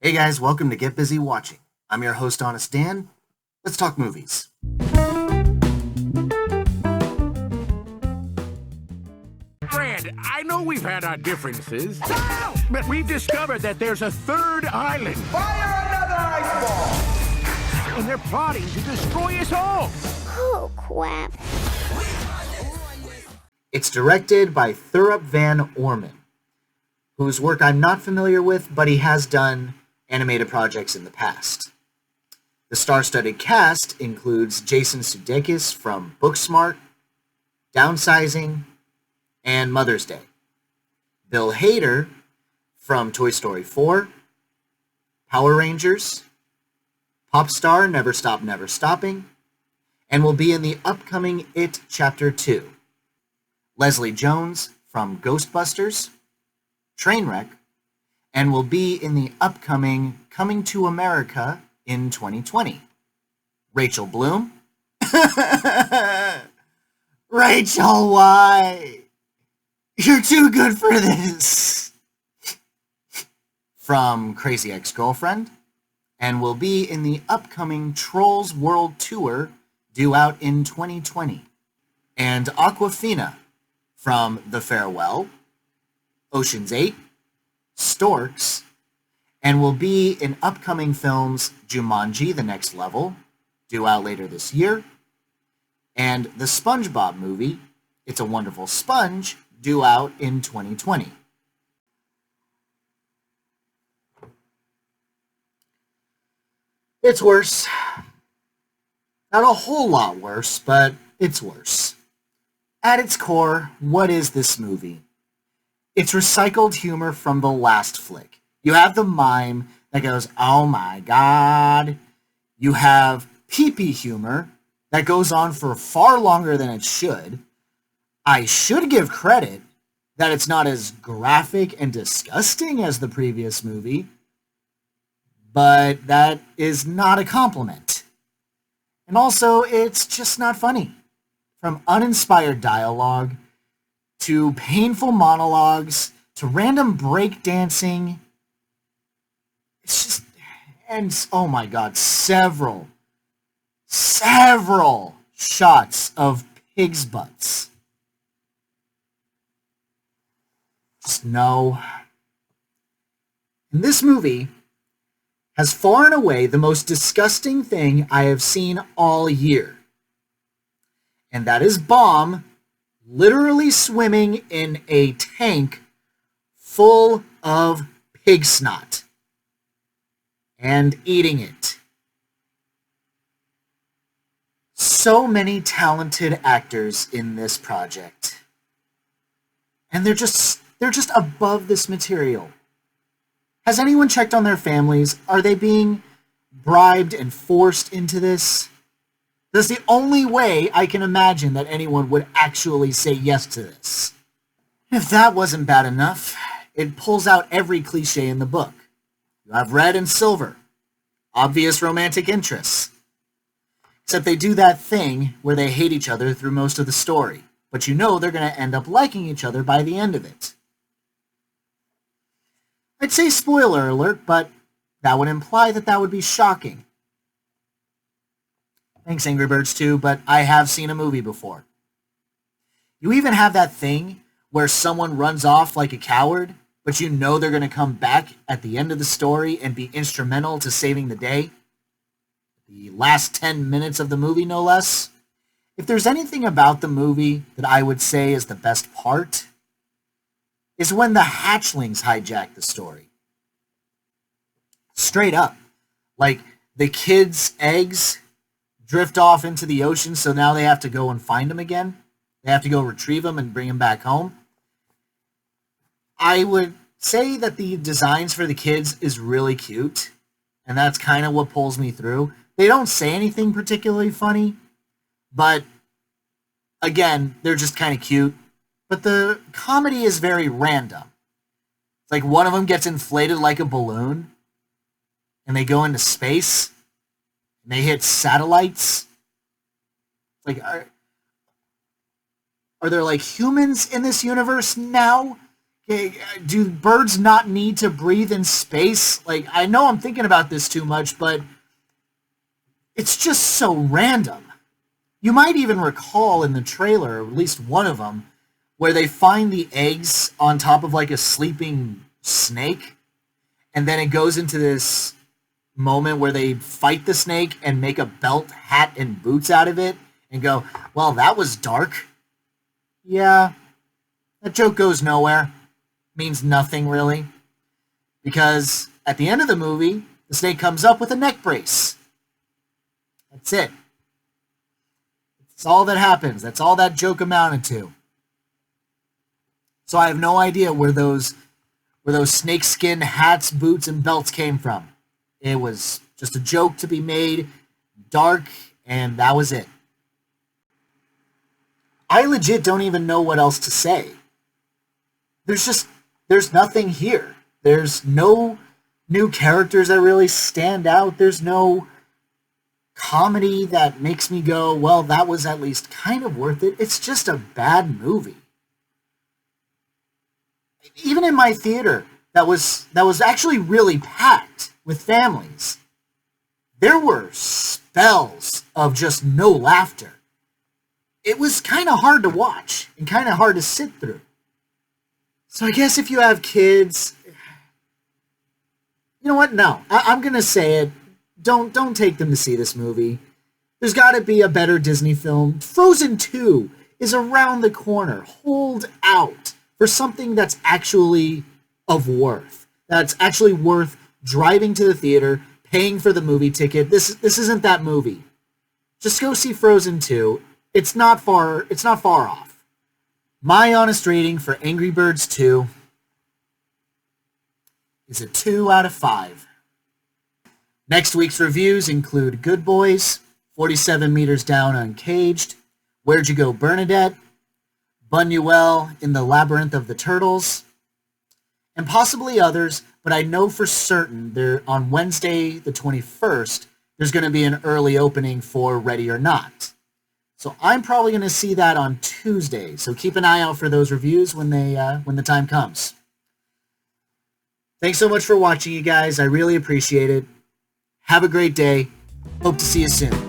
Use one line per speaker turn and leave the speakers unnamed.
Hey guys, welcome to Get Busy Watching. I'm your host, Honest Dan. Let's talk movies.
Fred, I know we've had our differences, but we've discovered that there's a third island.
Fire another ice ball!
And they're plotting to destroy us all.
Oh, crap.
It's directed by Thurup Van Orman, whose work I'm not familiar with, but he has done animated projects in the past. The star-studded cast includes Jason Sudeikis from Booksmart, Downsizing, and Mother's Day. Bill Hader from Toy Story 4, Power Rangers, Popstar Never Stop Never Stopping, and will be in the upcoming It Chapter 2. Leslie Jones from Ghostbusters, Trainwreck, and will be in the upcoming Coming to America in 2020. Rachel Bloom. Rachel, why? You're too good for this. From Crazy Ex-Girlfriend, and will be in the upcoming Trolls World Tour due out in 2020. And Awkwafina from The Farewell, Ocean's 8, Storks, and will be in upcoming films Jumanji: The Next Level, due out later this year, and the SpongeBob movie, It's a Wonderful Sponge, due out in 2020. It's worse. Not a whole lot worse, but it's worse. At its core, what is this movie? It's recycled humor from the last flick. You have the mime that goes, "Oh my god." You have pee-pee humor that goes on for far longer than it should. I should give credit that it's not as graphic and disgusting as the previous movie, but that is not a compliment. And also, it's just not funny. From uninspired dialogue, to painful monologues, to random breakdancing. It's just, and oh my god, several shots of pigs' butts. Just no. And this movie has far and away the most disgusting thing I have seen all year. And that is Bomb literally swimming in a tank full of pig snot and eating it. So many talented actors in this project. And they're just above this material. Has anyone checked on their families? Are they being bribed and forced into this? That's the only way I can imagine that anyone would actually say yes to this. If that wasn't bad enough, it pulls out every cliche in the book. You have red and silver, obvious romantic interests. Except they do that thing where they hate each other through most of the story, but you know they're going to end up liking each other by the end of it. I'd say spoiler alert, but that would imply that would be shocking. Thanks, Angry Birds 2, but I have seen a movie before. You even have that thing where someone runs off like a coward, but you know they're going to come back at the end of the story and be instrumental to saving the day. The last 10 minutes of the movie, no less. If there's anything about the movie that I would say is the best part, is when the hatchlings hijack the story. Straight up. Like, the kids' eggs drift off into the ocean, so now they have to go and find them again. They have to go retrieve them and bring them back home. I would say that the designs for the kids is really cute, and that's kind of what pulls me through. They don't say anything particularly funny, but again, they're just kind of cute. But the comedy is very random. It's like one of them gets inflated like a balloon, and they go into space, and they hit satellites. Like, are there like humans in this universe now? Okay, do birds not need to breathe in space? Like, I know I'm thinking about this too much, but it's just so random. You might even recall in the trailer, at least one of them, where they find the eggs on top of like a sleeping snake, and then it goes into this moment where they fight the snake and make a belt, hat, and boots out of it, and go, well, that was dark. Yeah, that joke goes nowhere. Means nothing, really. Because at the end of the movie, the snake comes up with a neck brace. That's it. That's all that happens. That's all that joke amounted to. So I have no idea where those snakeskin hats, boots, and belts came from. It was just a joke to be made, dark, and that was it. I legit don't even know what else to say. There's nothing here. There's no new characters that really stand out. There's no comedy that makes me go, well, that was at least kind of worth it. It's just a bad movie. Even in my theater, that was actually really packed with families, there were spells of just no laughter. It was kind of hard to watch and kind of hard to sit through. So I guess if you have kids, you know what? No, I'm gonna say it. Don't take them to see this movie. There's got to be a better Disney film. Frozen 2 is around the corner. Hold out for something that's actually of worth. That's actually worth driving to the theater, paying for the movie ticket. This isn't that movie. Just go see Frozen 2. It's not far off. My honest rating for Angry Birds 2 is a 2 out of 5. Next week's reviews include Good Boys, 47 Meters Down Uncaged, Where'd You Go Bernadette, Buñuel in the Labyrinth of the Turtles, and possibly others, but I know for certain on Wednesday the 21st, there's going to be an early opening for Ready or Not. So I'm probably going to see that on Tuesday, so keep an eye out for those reviews when the time comes. Thanks so much for watching, you guys. I really appreciate it. Have a great day. Hope to see you soon.